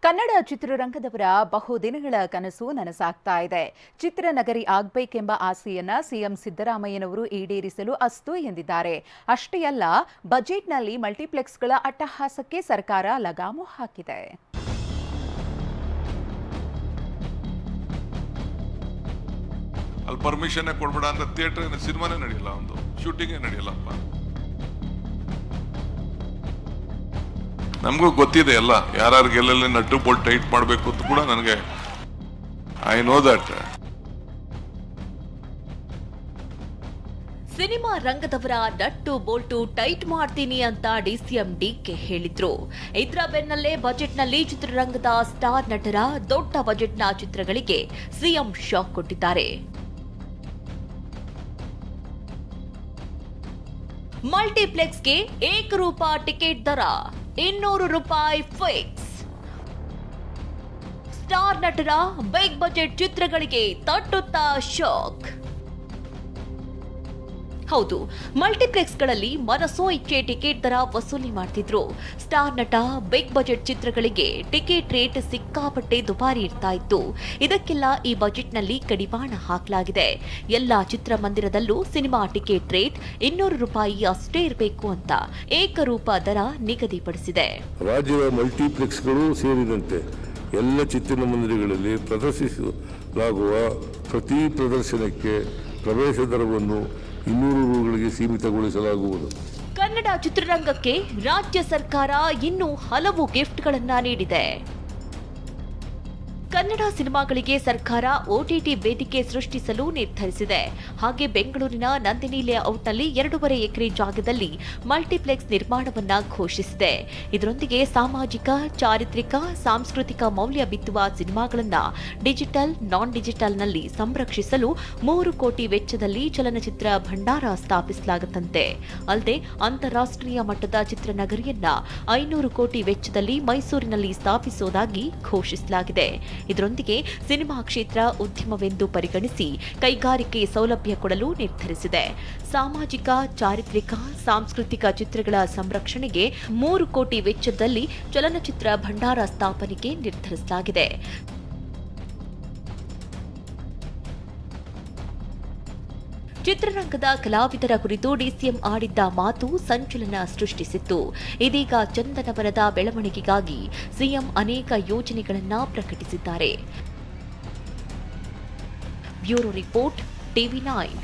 ಕನ್ನಡ ಚಿತ್ರರಂಗದವರ ಬಹುದಿನಗಳ ಕನಸು ನನಸಾಗ್ತಾ ಇದೆ. ಚಿತ್ರನಗರಿ ಆಗಬೇಕೆಂಬ ಆಸೆಯನ್ನ ಸಿಎಂ ಸಿದ್ದರಾಮಯ್ಯನವರು ಈಡೇರಿಸಲು ಅಸ್ತು ಎಂದಿದ್ದಾರೆ. ಅಷ್ಟೇ ಅಲ್ಲ, ಬಜೆಟ್ನಲ್ಲಿ ಮಲ್ಟಿಪ್ಲೆಕ್ಸ್ಗಳ ಅಟ್ಟಹಾಸಕ್ಕೆ ಸರ್ಕಾರ ಲಗಾಮು ಹಾಕಿದೆ. ಅಲ್ಲಿ ಪರ್ಮಿಷನ್ ಕೊಡ್ಬೇಡ ಅಂತ ಥಿಯೇಟರ್ ಸಿನಿಮಾನೇ ನಡೆಯಲ್ಲ, ಒಂದು ಶೂಟಿಂಗೇ ನಡೆಯಲ್ಲಪ್ಪ. ನಮಗೂ ಗೊತ್ತಿದೆ ಎಲ್ಲ, ಯಾರ್ಯಾರಿಗೆ ಎಲ್ಲೆಲ್ಲಿ ನಟ್ಟು ಬೋಲ್ಟ್ ಟೈಟ್ ಮಾಡಬೇಕು ಅಂತ ಕೂಡ ನನಗೆ ಐ ನೋ ದಟ್. ಸಿನಿಮಾ ರಂಗದವರ ನಟ್ಟು ಬೋಲ್ಟು ಟೈಟ್ ಮಾಡ್ತೀನಿ ಅಂತ ಡಿಸಿಎಂ ಡಿಕೆ ಹೇಳಿದ್ರು. ಇದರ ಬೆನ್ನಲ್ಲೇ ಬಜೆಟ್ನಲ್ಲಿ ಚಿತ್ರರಂಗದ ಸ್ಟಾರ್ ನಟರ ದೊಡ್ಡ ಬಜೆಟ್ನ ಚಿತ್ರಗಳಿಗೆ ಸಿಎಂ ಶಾಕ್ ಕೊಟ್ಟಿದ್ದಾರೆ. ಮಲ್ಟಿಪ್ಲೆಕ್ಸ್ಗೆ ಏಕರೂಪ ಟಿಕೆಟ್ ದರ ₹200 ಫಿಕ್ಸ್. ಸ್ಟಾರ್ ನಟರ ಬಿಗ್ ಬಜೆಟ್ ಚಿತ್ರಗಳಿಗೆ ತಟ್ಟುತ್ತಾ ಶಾಕ್. ಹೌದು, ಮಲ್ಟಿಪ್ಲೆಕ್ಸ್ಗಳಲ್ಲಿ ಮನಸೋ ಇಚ್ಛೆ ಟಿಕೆಟ್ ದರ ವಸೂಲಿ ಮಾಡ್ತಿದ್ರು. ಸ್ಟಾರ್ ನಟ ಬಿಗ್ ಬಜೆಟ್ ಚಿತ್ರಗಳಿಗೆ ಟಿಕೆಟ್ ರೇಟ್ ಸಿಕ್ಕಾಪಟ್ಟೆ ದುಬಾರಿ ಇರ್ತಾ ಇತ್ತು. ಇದಕ್ಕೆಲ್ಲ ಈ ಬಜೆಟ್ನಲ್ಲಿ ಕಡಿವಾಣ ಹಾಕಲಾಗಿದೆ. ಎಲ್ಲಾ ಚಿತ್ರಮಂದಿರದಲ್ಲೂ ಸಿನಿಮಾ ಟಿಕೆಟ್ ರೇಟ್ ₹200 ಅಷ್ಟೇ ಇರಬೇಕು ಅಂತ ಏಕರೂಪ ದರ ನಿಗದಿಪಡಿಸಿದೆ. ರಾಜ್ಯದ ಮಲ್ಟಿಪ್ಲೆಕ್ಸ್ಗಳು ಸೇರಿದಂತೆ ಎಲ್ಲ ಚಿತ್ರಮಂದಿರಗಳಲ್ಲಿ ಪ್ರದರ್ಶಿಸಲಾಗುವ ಪ್ರತಿ ಪ್ರದರ್ಶನಕ್ಕೆ ಪ್ರವೇಶ ದರವನ್ನು ₹200 ಸೀಮಿತಗೊಳಿಸಲಾಗುವುದು. ಕನ್ನಡ ಚಿತ್ರರಂಗಕ್ಕೆ ರಾಜ್ಯ ಸರ್ಕಾರ ಇನ್ನೂ ಹಲವು ಗಿಫ್ಟ್ಗಳನ್ನ ನೀಡಿದೆ. ಕನ್ನಡ ಸಿನಿಮಾಗಳಿಗೆ ಸರ್ಕಾರ OTT ವೇದಿಕೆ ಸೃಷ್ಟಿಸಲು ನಿರ್ಧರಿಸಿದೆ. ಹಾಗೆ ಬೆಂಗಳೂರಿನ ನಂದಿನಿ ಲೇಔಟ್ನಲ್ಲಿ 2.5 ಎಕರೆ ಜಾಗದಲ್ಲಿ ಮಲ್ಟಿಪ್ಲೆಕ್ಸ್ ನಿರ್ಮಾಣವನ್ನ ಘೋಷಿಸಿದೆ. ಇದರೊಂದಿಗೆ ಸಾಮಾಜಿಕ, ಚಾರಿತ್ರಿಕ, ಸಾಂಸ್ಕೃತಿಕ ಮೌಲ್ಯ ಬಿತ್ತುವ ಸಿನಿಮಾಗಳನ್ನ ಡಿಜಿಟಲ್, ನಾನ್ ಡಿಜಿಟಲ್ನಲ್ಲಿ ಸಂರಕ್ಷಿಸಲು 3 ಕೋಟಿ ವೆಚ್ಚದಲ್ಲಿ ಚಲನಚಿತ್ರ ಭಂಡಾರ ಸ್ಥಾಪಿಸಲಾಗುತ್ತಂತೆ. ಅಲ್ಲದೆ ಅಂತಾರಾಷ್ಟ್ರೀಯ ಮಟ್ಟದ ಚಿತ್ರನಗರಿಯನ್ನ 500 ಕೋಟಿ ವೆಚ್ಚದಲ್ಲಿ ಮೈಸೂರಿನಲ್ಲಿ ಸ್ಥಾಪಿಸುವುದಾಗಿ ಘೋಷಿಸಲಾಗಿದೆ. ಇದರೊಂದಿಗೆ ಸಿನಿಮಾ ಕ್ಷೇತ್ರ ಉದ್ಯಮವೆಂದು ಪರಿಗಣಿಸಿ ಕೈಗಾರಿಕೆ ಸೌಲಭ್ಯ ಕೊಡಲು ನಿರ್ಧರಿಸಿದೆ. ಸಾಮಾಜಿಕ, ಚಾರಿತ್ರಿಕ, ಸಾಂಸ್ಕೃತಿಕ ಚಿತ್ರಗಳ ಸಂರಕ್ಷಣೆಗೆ 3 ಕೋಟಿ ವೆಚ್ಚದಲ್ಲಿ ಚಲನಚಿತ್ರ ಭಂಡಾರ ಸ್ಥಾಪನೆಗೆ ನಿರ್ಧರಿಸಲಾಗಿದೆ. ಚಿತ್ರರಂಗದ ಕಲಾವಿದರ ಕುರಿತು ಡಿಸಿಎಂ ಆಡಿದ್ದ ಮಾತು ಸಂಚಲನ ಸೃಷ್ಟಿಸಿತ್ತು. ಇದೀಗ ಚಂದನವನದ ಬೆಳವಣಿಗೆಗಾಗಿ ಸಿಎಂ ಅನೇಕ ಯೋಜನೆಗಳನ್ನು ಪ್ರಕಟಿಸಿದ್ದಾರೆ. Bureau report, TV9.